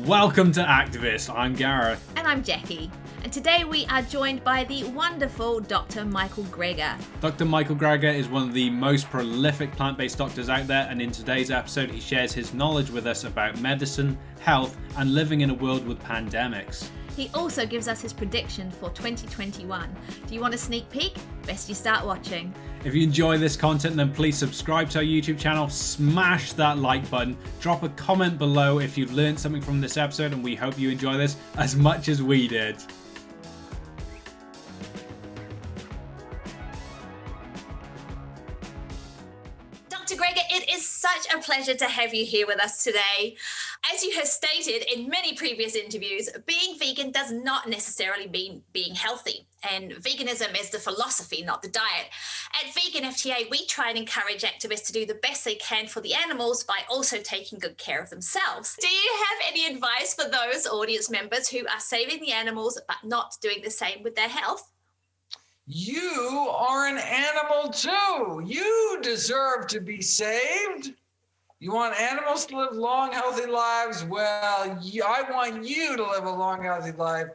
Welcome to Activist. I'm Gareth. And I'm Jackie. And today we are joined by the wonderful Dr. Michael Greger. Dr. Michael Greger is one of the most prolific plant-based doctors out there, and in today's episode he shares his knowledge with us about medicine, health, and living in a world with pandemics. He also gives us his prediction for 2021. Do you want a sneak peek? Best you start watching. If you enjoy this content, then please subscribe to our YouTube channel, smash that like button, drop a comment below if you've learned something from this episode, and we hope you enjoy this as much as we did. Dr. Greger, it is such a pleasure to have you here with us today. As you have stated in many previous interviews, being vegan does not necessarily mean being healthy. And veganism is the philosophy, not the diet. At Vegan FTA, we try and encourage activists to do the best they can for the animals by also taking good care of themselves. Do you have any advice for those audience members who are saving the animals but not doing the same with their health? You are an animal too. You deserve to be saved. You want animals to live long, healthy lives? Well, I want you to live a long, healthy life.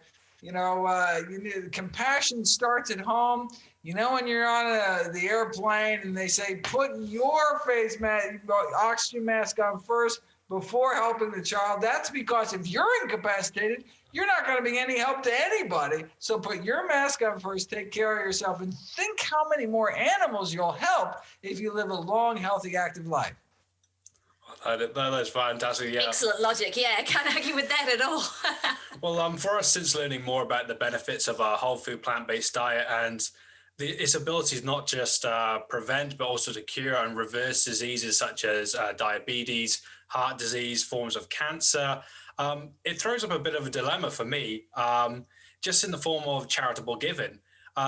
Compassion starts at home. You know, when you're on the airplane and they say, put your face mask, oxygen mask on first before helping the child. That's because if you're incapacitated, you're not going to be any help to anybody. So put your mask on first, take care of yourself, and think how many more animals you'll help if you live a long, healthy, active life. That's fantastic. Yeah. Excellent logic. Yeah, I can't argue with that at all. Well, for us, since learning more about the benefits of a whole food plant-based diet and its abilities not just prevent, but also to cure and reverse diseases such as diabetes, heart disease, forms of cancer, it throws up a bit of a dilemma for me, just in the form of charitable giving.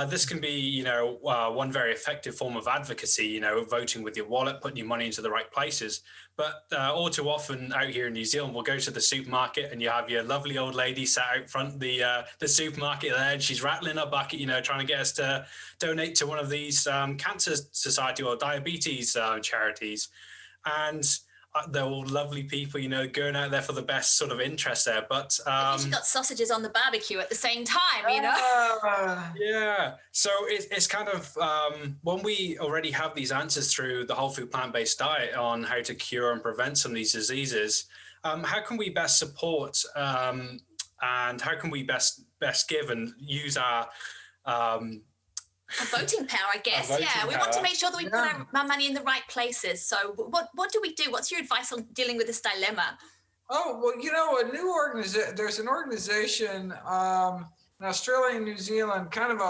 This can be, one very effective form of advocacy, voting with your wallet, putting your money into the right places. But all too often out here in New Zealand, we'll go to the supermarket and you have your lovely old lady sat out front the supermarket there, and she's rattling her bucket, trying to get us to donate to one of these cancer society or diabetes charities. And they're all lovely people, going out there for the best sort of interest there. But she's got sausages on the barbecue at the same time, Yeah. So it's kind of when we already have these answers through the whole food plant-based diet on how to cure and prevent some of these diseases, how can we best support and how can we best give and use our voting power, I guess. We want to make sure that we put our money in the right places. So what do we do? What's your advice on dealing with this dilemma? Oh, well, a new organization, there's an organization in Australia and New Zealand, kind of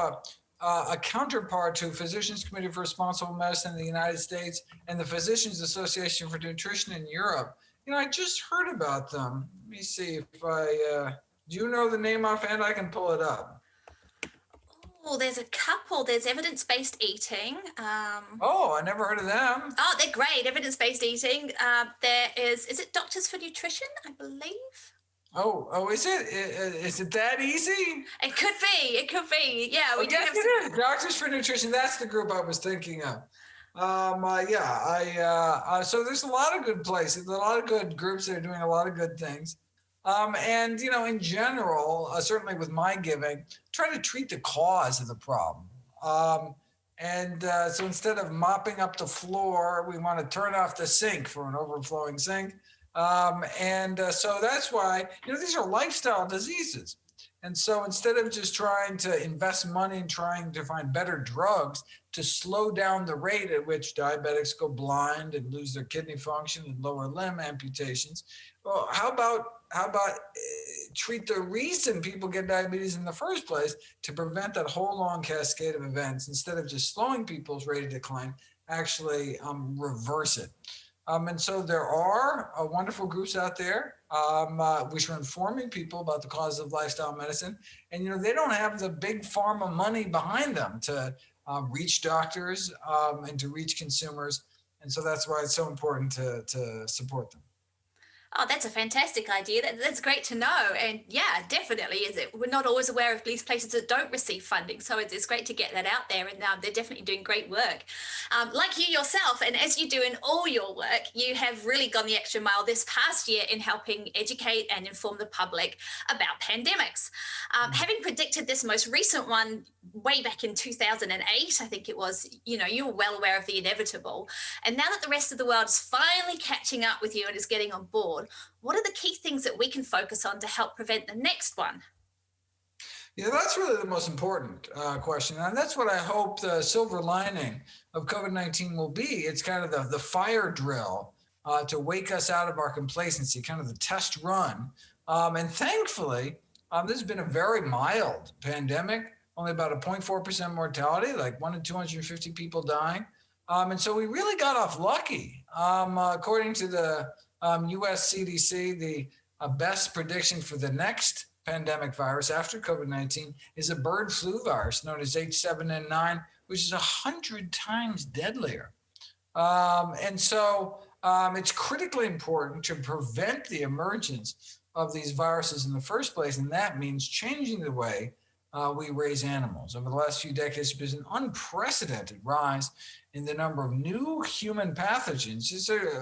a counterpart to Physicians Committee for Responsible Medicine in the United States and the Physicians Association for Nutrition in Europe. I just heard about them. Let me see if do you know the name offhand? I can pull it up. Oh, there's a couple. There's Evidence-Based Eating. I never heard of them. Oh, they're great. Evidence-Based Eating. There is it Doctors for Nutrition, I believe? Oh, is it? Is it that easy? It could be. Yeah, we do have it is. Doctors for Nutrition. That's the group I was thinking of. So there's a lot of good places, a lot of good groups that are doing a lot of good things. And in general, certainly with my giving, try to treat the cause of the problem. So instead of mopping up the floor, we want to turn off the sink for an overflowing sink. So that's why, these are lifestyle diseases. And so instead of just trying to invest money in trying to find better drugs to slow down the rate at which diabetics go blind and lose their kidney function and lower limb amputations, well, how about treat the reason people get diabetes in the first place to prevent that whole long cascade of events instead of just slowing people's rate of decline, actually reverse it. And so there are wonderful groups out there which are informing people about the cause of lifestyle medicine. And, they don't have the big pharma money behind them to reach doctors and to reach consumers. And so that's why it's so important to support them. Oh, that's a fantastic idea. That's great to know. And yeah, definitely is it. We're not always aware of these places that don't receive funding. So it's great to get that out there. And they're definitely doing great work. Like you yourself, and as you do in all your work, you have really gone the extra mile this past year in helping educate and inform the public about pandemics. Having predicted this most recent one way back in 2008, I think it was, you were well aware of the inevitable. And now that the rest of the world is finally catching up with you and is getting on board, what are the key things that we can focus on to help prevent the next one? Yeah, that's really the most important question. And that's what I hope the silver lining of COVID-19 will be. It's kind of the fire drill to wake us out of our complacency, kind of the test run. And thankfully, this has been a very mild pandemic, only about a 0.4% mortality, like 1 in 250 people dying. And so we really got off lucky. According to the US CDC, the best prediction for the next pandemic virus after COVID-19 is a bird flu virus known as H7N9, which is 100 times deadlier. And so it's critically important to prevent the emergence of these viruses in the first place. And that means changing the way we raise animals. Over the last few decades, there's been an unprecedented rise in the number of new human pathogens.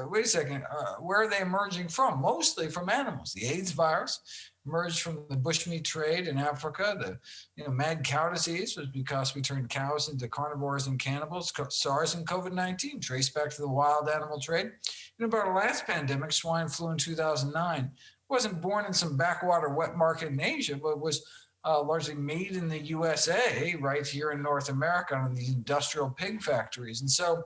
Wait a second, where are they emerging from? Mostly from animals. The AIDS virus emerged from the bushmeat trade in Africa. The mad cow disease was because we turned cows into carnivores and cannibals. SARS and COVID-19 traced back to the wild animal trade. About our last pandemic, swine flu in 2009, wasn't born in some backwater wet market in Asia, but was largely made in the USA, right here in North America, in these industrial pig factories. And so,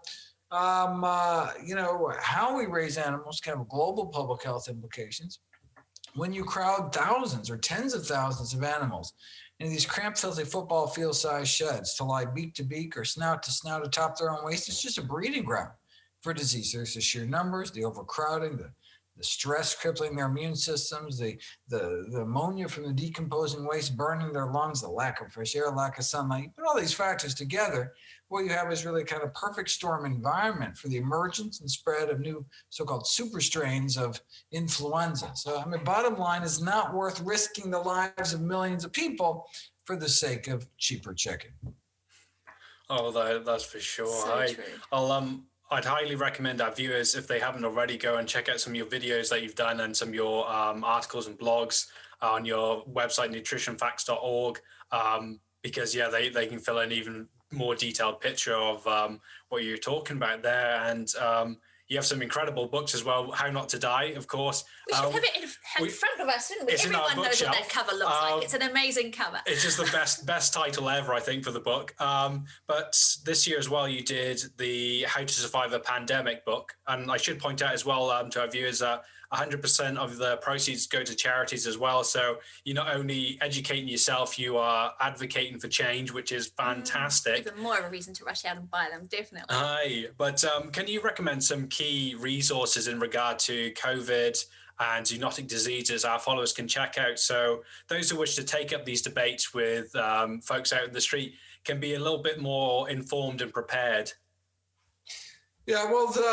how we raise animals can have global public health implications. When you crowd thousands or tens of thousands of animals in these cramped, filthy football field-sized sheds to lie beak to beak or snout to snout atop their own waste, it's just a breeding ground for disease. There's the sheer numbers, the overcrowding, the stress crippling their immune systems, the ammonia from the decomposing waste burning their lungs, the lack of fresh air, lack of sunlight. You put all these factors together, what you have is really kind of perfect storm environment for the emergence and spread of new so-called super strains of influenza. So, bottom line is not worth risking the lives of millions of people for the sake of cheaper chicken. Oh, that's for sure. So true. I'd highly recommend our viewers, if they haven't already, go and check out some of your videos that you've done and some of your articles and blogs on your website, nutritionfacts.org, because, they can fill in even more detailed picture of what you're talking about there. And you have some incredible books as well. How Not to Die, of course. We should have it in front of us, didn't we? Everyone knows what that cover looks like. It's an amazing cover. It's just the best title ever, I think, for the book. But this year as well, you did the How to Survive a Pandemic book. And I should point out as well to our viewers that 100% of the proceeds go to charities as well. So you're not only educating yourself, you are advocating for change, which is fantastic. Even more of a reason to rush out and buy them, definitely. Aye, but can you recommend some key resources in regard to COVID and zoonotic diseases our followers can check out? So those who wish to take up these debates with folks out in the street can be a little bit more informed and prepared. Yeah, well, the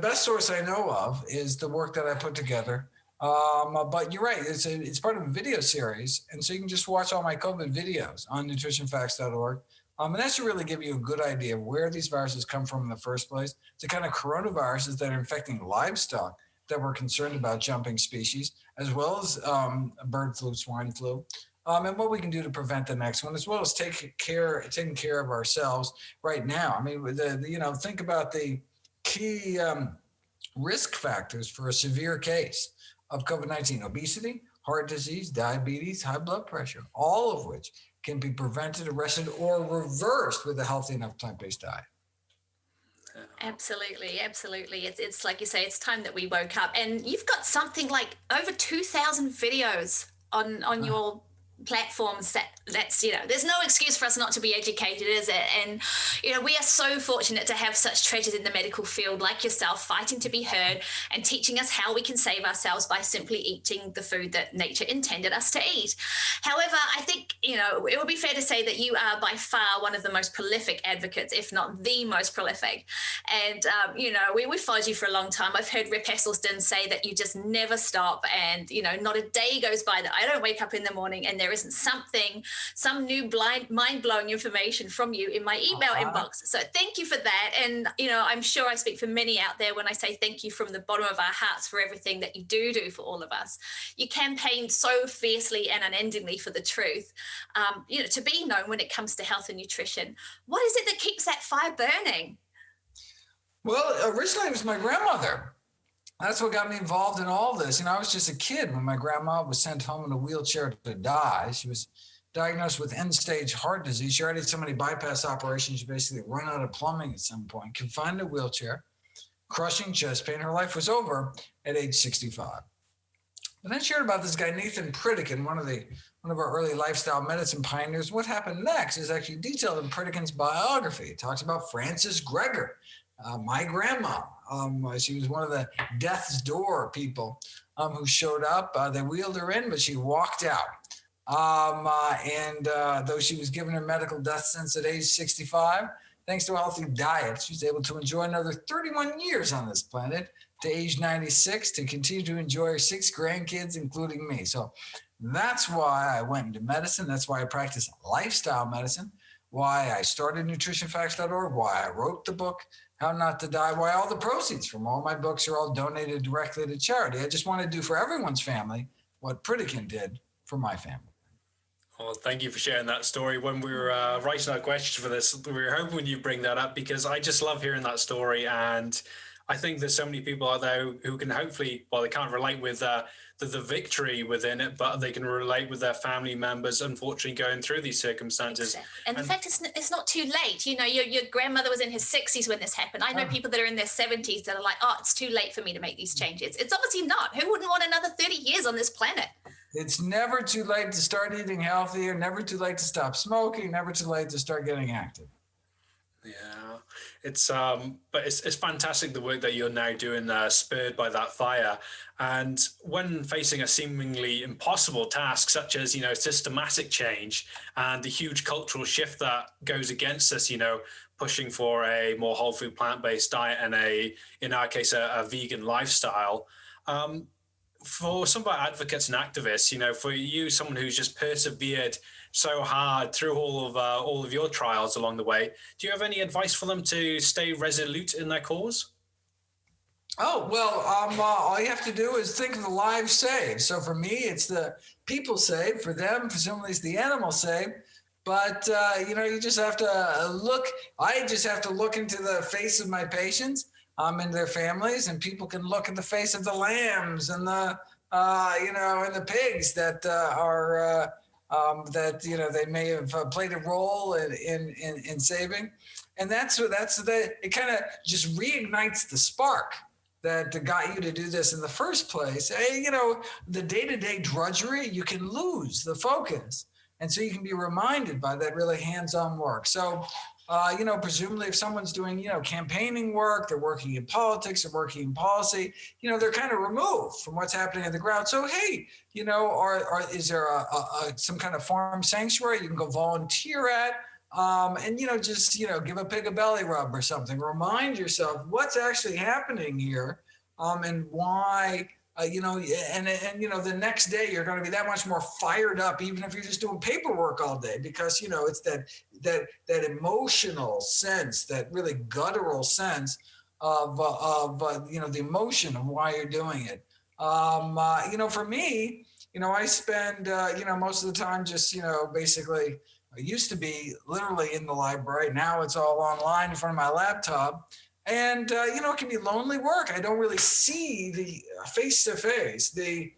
best source I know of is the work that I put together. But you're right, it's part of a video series. And so you can just watch all my COVID videos on nutritionfacts.org. And that should really give you a good idea of where these viruses come from in the first place, the kind of coronaviruses that are infecting livestock that we're concerned about, jumping species, as well as bird flu, swine flu. And what we can do to prevent the next one, as well as taking care of ourselves right now. Think about the key risk factors for a severe case of COVID-19: obesity, heart disease, diabetes, high blood pressure, all of which can be prevented, arrested, or reversed with a healthy enough plant-based diet. Absolutely. It's like you say, it's time that we woke up. And you've got something like over 2,000 videos on your platforms that's there's no excuse for us not to be educated, is it? And we are so fortunate to have such treasures in the medical field like yourself, fighting to be heard and teaching us how we can save ourselves by simply eating the food that nature intended us to eat. However, I think it would be fair to say that you are by far one of the most prolific advocates, if not the most prolific. And we followed you for a long time. I've heard Rip Esselstyn say that you just never stop, and not a day goes by that I don't wake up in the morning and there isn't some new mind-blowing information from you in my email inbox. So thank you for that. And I'm sure I speak for many out there when I say thank you from the bottom of our hearts for everything that you do for all of us. You campaign so fiercely and unendingly for the truth, to be known when it comes to health and nutrition. What is it that keeps that fire burning? Well, originally it was my grandmother. That's what got me involved in all this. I was just a kid when my grandma was sent home in a wheelchair to die. She was diagnosed with end-stage heart disease. She already had so many bypass operations, she basically ran out of plumbing at some point, confined in a wheelchair, crushing chest pain. Her life was over at age 65. But then she heard about this guy, Nathan Pritikin, one of our early lifestyle medicine pioneers. What happened next is actually detailed in Pritikin's biography. It talks about Frances Greger, my grandma. She was one of the death's door people who showed up. They wheeled her in, but she walked out. And though she was given her medical death sentence at age 65, thanks to a healthy diet, she was able to enjoy another 31 years on this planet to age 96 to continue to enjoy her 6 grandkids, including me. So that's why I went into medicine. That's why I practice lifestyle medicine, why I started nutritionfacts.org, why I wrote the book, How Not to Die, why all the proceeds from all my books are all donated directly to charity. I just want to do for everyone's family what Pritikin did for my family. Well, thank you for sharing that story. When we were writing our questions for this, we were hoping you bring that up because I just love hearing that story. And I think there's so many people out there who can hopefully, well, they can't relate with the victory within it, but they can relate with their family members, unfortunately, going through these circumstances. Exactly. And the fact it's not too late. Your grandmother was in his 60s when this happened. I know people that are in their 70s that are like, oh, it's too late for me to make these changes. It's obviously not. Who wouldn't want another 30 years on this planet? It's never too late to start eating healthier, never too late to stop smoking, never too late to start getting active. Yeah, but it's fantastic the work that you're now doing, spurred by that fire. And when facing a seemingly impossible task, such as systematic change and the huge cultural shift that goes against us, pushing for a more whole food plant-based diet and in our case, a vegan lifestyle. For some of our advocates and activists, for you, someone who's just persevered so hard through all of your trials along the way, do you have any advice for them to stay resolute in their cause? Oh, well, all you have to do is think of the lives saved. So for me, it's the people saved. For them, presumably it's the animals saved. But, you just have to look. I just have to look into the face of my patients and their families, and people can look at the face of the lambs and the, and the pigs that are they may have played a role in saving. And it kind of just reignites the spark that got you to do this in the first place. The day-to-day drudgery, you can lose the focus. And so you can be reminded by that really hands-on work. So, presumably if someone's doing, campaigning work, they're working in politics, they're working in policy, they're kind of removed from what's happening on the ground. So, hey, is there some kind of farm sanctuary you can go volunteer at? And just give a pig a belly rub or something. Remind yourself what's actually happening here, and why. The next day you're going to be that much more fired up, even if you're just doing paperwork all day, because it's that emotional sense, that really guttural sense of the emotion of why you're doing it. For me, I spend most of the time just basically. I used to be literally in the library. Now it's all online in front of my laptop. And, it can be lonely work. I don't really see the face-to-face, the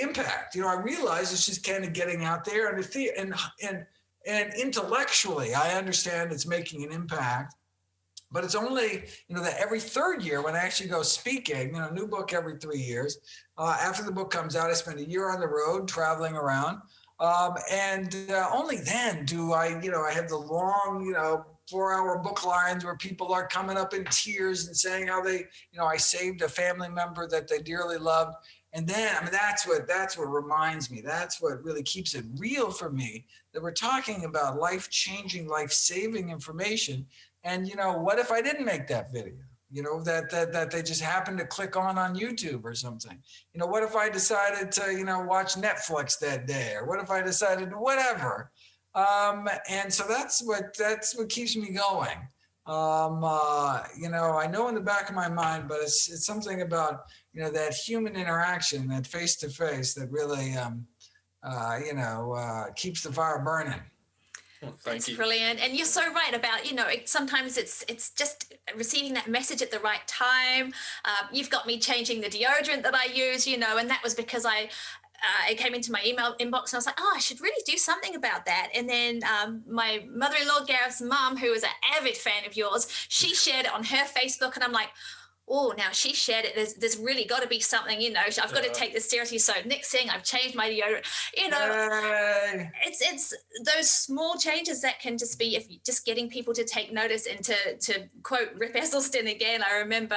impact. I realize it's just kind of getting out there and intellectually, I understand it's making an impact. But it's only, that every third year when I actually go speaking, a new book every 3 years. After the book comes out, I spend a year on the road traveling around. And only then do I have the long, 4-hour book lines where people are coming up in tears and saying how they, I saved a family member that they dearly loved. And then, that's what reminds me. That's what really keeps it real for me, that we're talking about life-changing, life-saving information. And, what if I didn't make that video? That they just happened to click on YouTube or something. What if I decided to, watch Netflix that day? Or what if I decided to whatever? And so that's what keeps me going. I know in the back of my mind, but it's something about, that human interaction, that face-to-face that really, keeps the fire burning. Well, thank you. Brilliant. And you're so right about, sometimes it's just receiving that message at the right time. You've got me changing the deodorant that I use, and that was because it came into my email inbox and I was like, I should really do something about that. And then my mother-in-law, Gareth's mum, who is an avid fan of yours, she shared it on her Facebook, and I'm like, oh, now she shared it. There's really got to be something, I've got to take this seriously. So next thing, I've changed my deodorant. It's those small changes that can just be, if just getting people to take notice. And to quote Rip Esselstyn again, I remember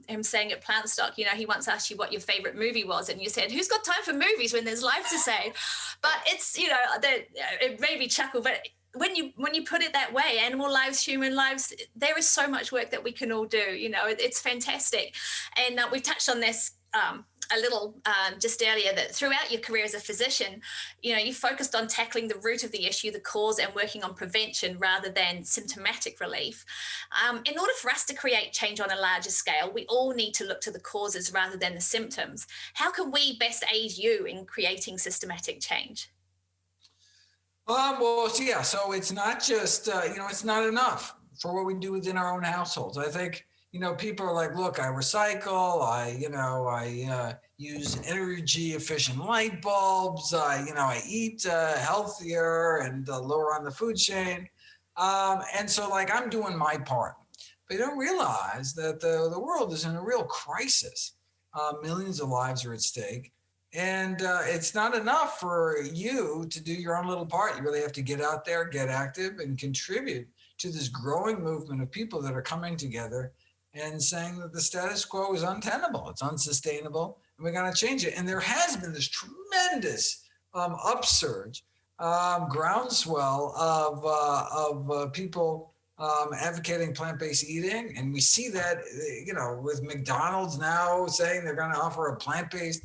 him saying at Plant Stock, he once asked you what your favorite movie was, and you said, "Who's got time for movies when there's life to save?" But it's, it made me chuckle, but when you put it that way, animal lives, human lives, there is so much work that we can all do. It's fantastic. And we've touched on this a little just earlier, that throughout your career as a physician, you focused on tackling the root of the issue, the cause, and working on prevention rather than symptomatic relief. In order for us to create change on a larger scale, we all need to look to the causes rather than the symptoms. How can we best aid you in creating systematic change? So it's not just, it's not enough for what we do within our own households. I think, people are like, look, I recycle, I use energy efficient light bulbs, I eat healthier and lower on the food chain. And so I'm doing my part, but you don't realize that the world is in a real crisis. Millions of lives are at stake. And it's not enough for you to do your own little part. You really have to get out there, get active, and contribute to this growing movement of people that are coming together and saying that the status quo is untenable, it's unsustainable, and we're going to change it. And there has been this tremendous upsurge, groundswell of people advocating plant-based eating. And we see that, with McDonald's now saying they're going to offer a plant-based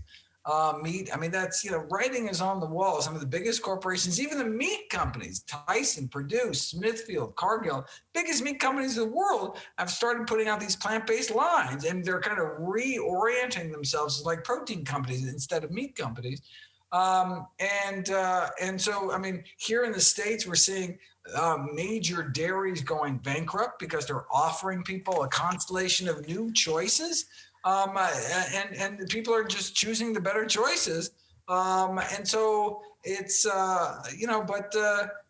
meat. That's, writing is on the wall. Some of the biggest corporations, even the meat companies, Tyson, Purdue, Smithfield, Cargill, biggest meat companies in the world, have started putting out these plant-based lines, and they're kind of reorienting themselves like protein companies instead of meat companies. And so, here in the States, we're seeing major dairies going bankrupt because they're offering people a constellation of new choices. And people are just choosing the better choices. And so it's,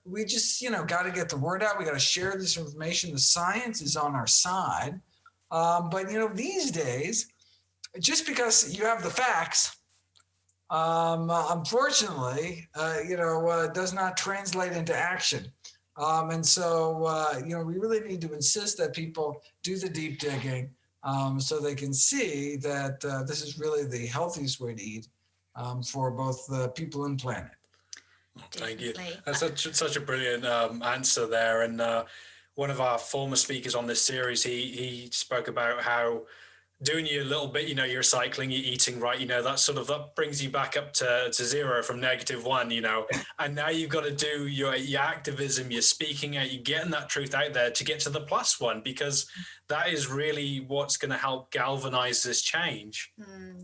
we just, got to get the word out. We got to share this information. The science is on our side. But these days, just because you have the facts, unfortunately, does not translate into action. And so, we really need to insist that people do the deep digging, so they can see that this is really the healthiest way to eat for both the people and planet. Thank you. That's such a brilliant answer there. And one of our former speakers on this series, he spoke about how doing your little bit, you're cycling, you're eating right, that brings you back up to zero from -1, and now you've got to do your activism, you're speaking out, you're getting that truth out there to get to the +1, because that is really what's going to help galvanize this change.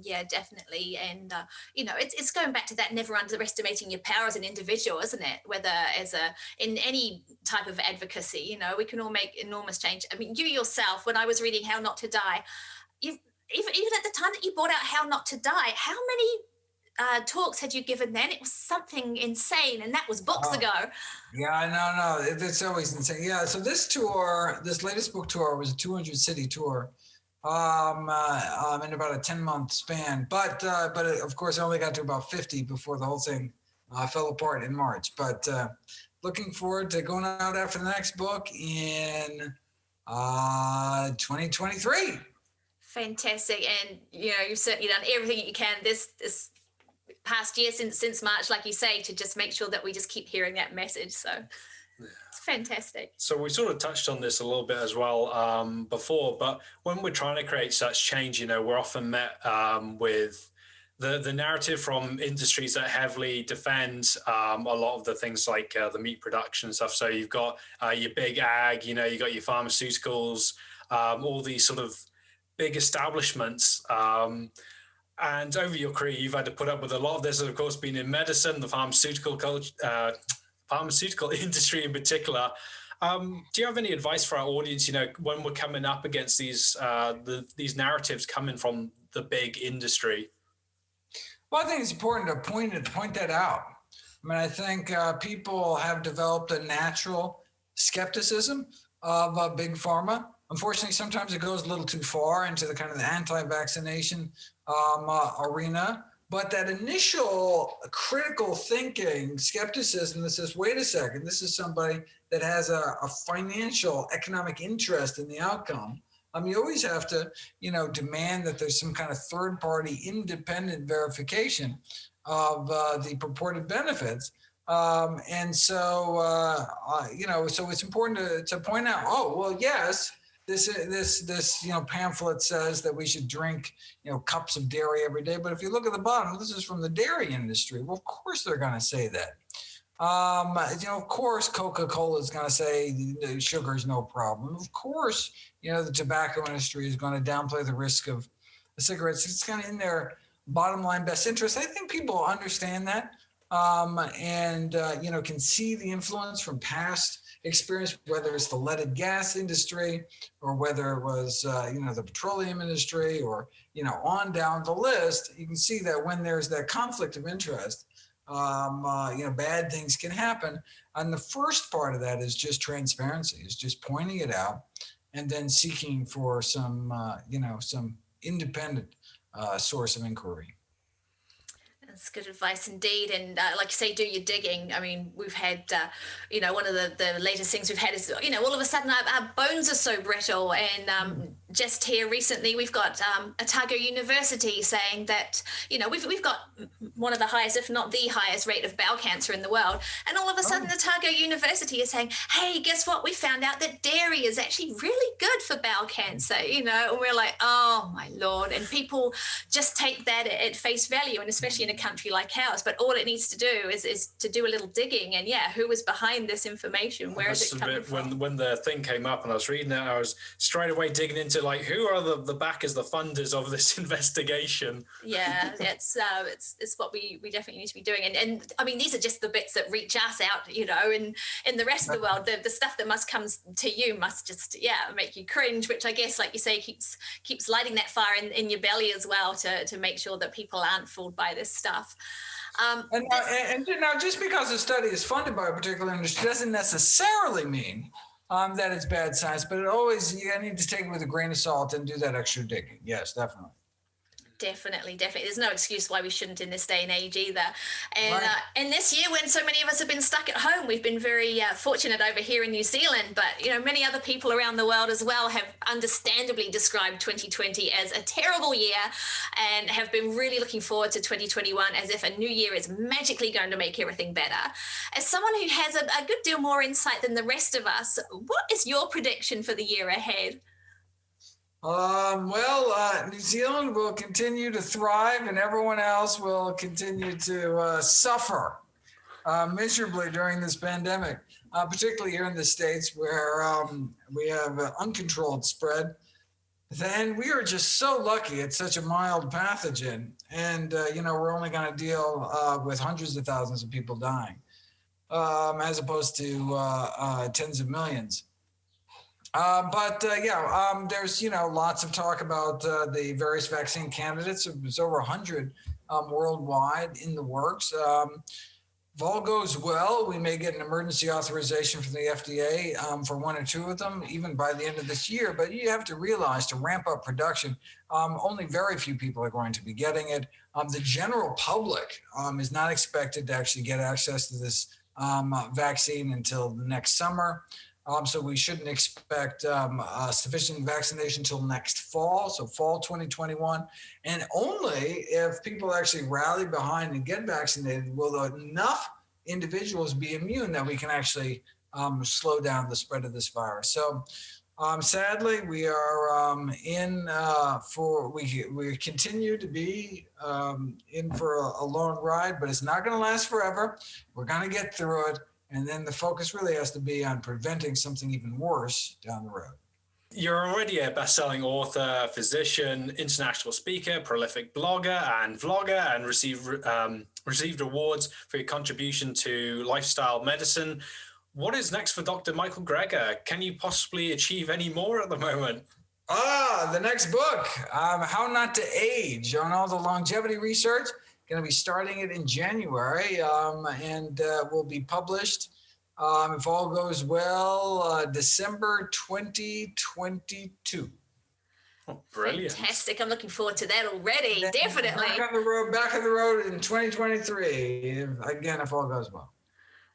Yeah, definitely. And, it's going back to that never underestimating your power as an individual, isn't it? Whether in any type of advocacy, we can all make enormous change. You yourself, when I was reading How Not to Die, even at the time that you brought out How Not to Die, how many talks had you given then? It was something insane, and that was books ago. Yeah, no, it's always insane. Yeah, so this latest book tour was a 200-city tour, in about a 10-month span. But of course, I only got to about 50 before the whole thing fell apart in March. But looking forward to going out after the next book in 2023. Fantastic. And, you've certainly done everything you can this past year since March, like you say, to just make sure that we just keep hearing that message. So it's fantastic. So we sort of touched on this a little bit as well before, but when we're trying to create such change, we're often met with the narrative from industries that heavily defend a lot of the things like the meat production stuff. So you've got your big ag, you've got your pharmaceuticals, all these sort of big establishments. And over your career, you've had to put up with a lot of this, and of course, being in medicine, the pharmaceutical industry in particular. Do you have any advice for our audience, when we're coming up against these narratives coming from the big industry? Well, I think it's important to point that out. I mean, I think people have developed a natural skepticism of big pharma. Unfortunately, sometimes it goes a little too far into the kind of the anti-vaccination arena. But that initial critical thinking, skepticism that says, wait a second, this is somebody that has a financial, economic interest in the outcome. You always have to, demand that there's some kind of third-party independent verification of the purported benefits. So it's important to point out, oh, well, yes, this pamphlet says that we should drink, cups of dairy every day. But if you look at the bottom, this is from the dairy industry. Well, of course they're going to say that. Of course, Coca-Cola is going to say sugar is no problem. Of course, the tobacco industry is going to downplay the risk of cigarettes. It's kind of in their bottom line best interest. I think people understand that and can see the influence from past experience, whether it's the leaded gas industry or whether it was, the petroleum industry or, on down the list. You can see that when there's that conflict of interest, bad things can happen. And the first part of that is just transparency, is just pointing it out and then seeking for some independent source of inquiry. That's good advice indeed. And like you say, do your digging. I mean, we've had, one of the latest things we've had is, all of a sudden our bones are so brittle. And just here recently, we've got Otago University saying that, we've got one of the highest, if not the highest rate of bowel cancer in the world. And all of a sudden, Otago University is saying, hey, guess what? We found out that dairy is actually really good for bowel cancer, and we're like, oh, my Lord. And people just take that at face value, and especially in a country like ours. But all it needs to do is to do a little digging. And who is behind this information? Where is it coming from? When the thing came up and I was reading it, I was straight away digging into who are the backers, the funders of this investigation. Yeah, it's what we definitely need to be doing. And I mean, these are just the bits that reach us out, and in the rest of the world, the stuff that must come to you must just, make you cringe, which I guess, like you say, keeps lighting that fire in your belly as well to make sure that people aren't fooled by this stuff. And now, just because a study is funded by a particular industry doesn't necessarily mean that it's bad science, but you need to take it with a grain of salt and do that extra digging. Yes, definitely. Definitely. There's no excuse why we shouldn't in this day and age either. And Right. And this year, when so many of us have been stuck at home, we've been very fortunate over here in New Zealand. But many other people around the world as well have understandably described 2020 as a terrible year, and have been really looking forward to 2021 as if a new year is magically going to make everything better. As someone who has a good deal more insight than the rest of us, what is your prediction for the year ahead? New Zealand will continue to thrive and everyone else will continue to suffer miserably during this pandemic, particularly here in the States where we have uncontrolled spread. Then we are just so lucky it's such a mild pathogen. And, we're only going to deal with hundreds of thousands of people dying as opposed to tens of millions. There's, lots of talk about the various vaccine candidates. There's over 100 worldwide in the works. If all goes well, we may get an emergency authorization from the FDA for 1 or 2 of them, even by the end of this year. But you have to realize, to ramp up production, only very few people are going to be getting it. The general public is not expected to actually get access to this vaccine until next summer. So we shouldn't expect sufficient vaccination until next fall, so fall 2021. And only if people actually rally behind and get vaccinated will enough individuals be immune that we can actually slow down the spread of this virus. So sadly, we are we continue to be in for a long ride, but it's not going to last forever. We're going to get through it. And then the focus really has to be on preventing something even worse down the road. You're already a best-selling author, physician, international speaker, prolific blogger and vlogger, and received awards for your contribution to lifestyle medicine. What is next for Dr. Michael Greger? Can you possibly achieve any more at the moment? The next book, How Not to Age, on all the longevity research. Going to be starting it in January, and will be published, if all goes well, December 2022. Oh, brilliant. Fantastic. I'm looking forward to that already. Definitely. Back on the road in 2023, again, if all goes well.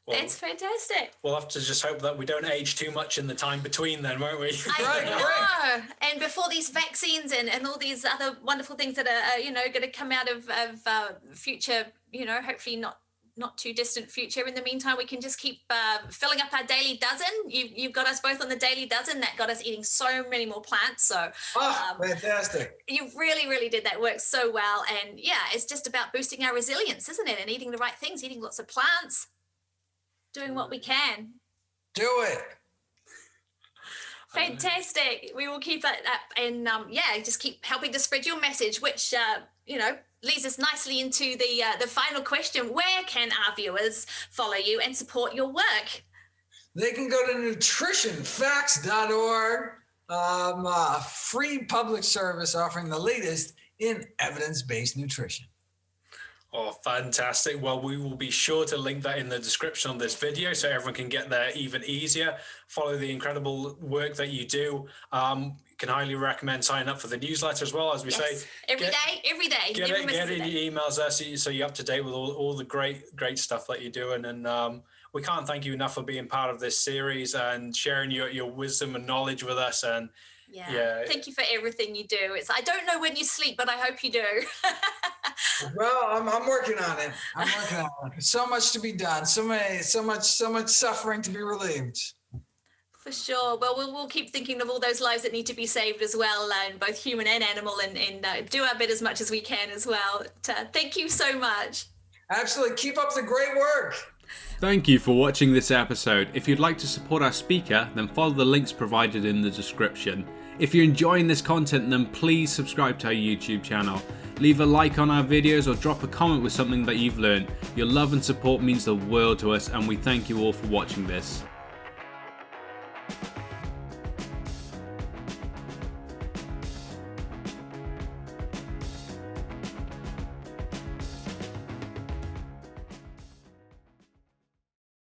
Well, That's fantastic. We'll have to just hope that we don't age too much in the time between then, won't we? I know. And before these vaccines and all these other wonderful things that are going to come out of future, hopefully not too distant future. In the meantime, we can just keep filling up our daily dozen. You've got us both on the daily dozen. That got us eating so many more plants. So fantastic. You really, really did that work so well. And yeah, it's just about boosting our resilience, isn't it? And eating the right things, eating lots of plants, doing what we can. Do it. Fantastic. We will keep it up and just keep helping to spread your message, which leads us nicely into the final question. Where can our viewers follow you and support your work? They can go to nutritionfacts.org, free public service offering the latest in evidence-based nutrition. Oh, fantastic. Well, we will be sure to link that in the description of this video so everyone can get there even easier. Follow the incredible work that you do. Can highly recommend signing up for the newsletter as well, as we say. Every day. Get in your emails there so you're up to date with all the great stuff that you're doing. And we can't thank you enough for being part of this series and sharing your wisdom and knowledge with us. And yeah. Thank you for everything you do. I don't know when you sleep, but I hope you do. Well, I'm working on it. So much to be done. So much suffering to be relieved. For sure. Well, we'll keep thinking of all those lives that need to be saved as well, and both human and animal, and do our bit as much as we can as well. Thank you so much. Absolutely. Keep up the great work. Thank you for watching this episode. If you'd like to support our speaker, then follow the links provided in the description. If you're enjoying this content, then please subscribe to our YouTube channel. Leave a like on our videos or drop a comment with something that you've learned. Your love and support means the world to us, and we thank you all for watching this.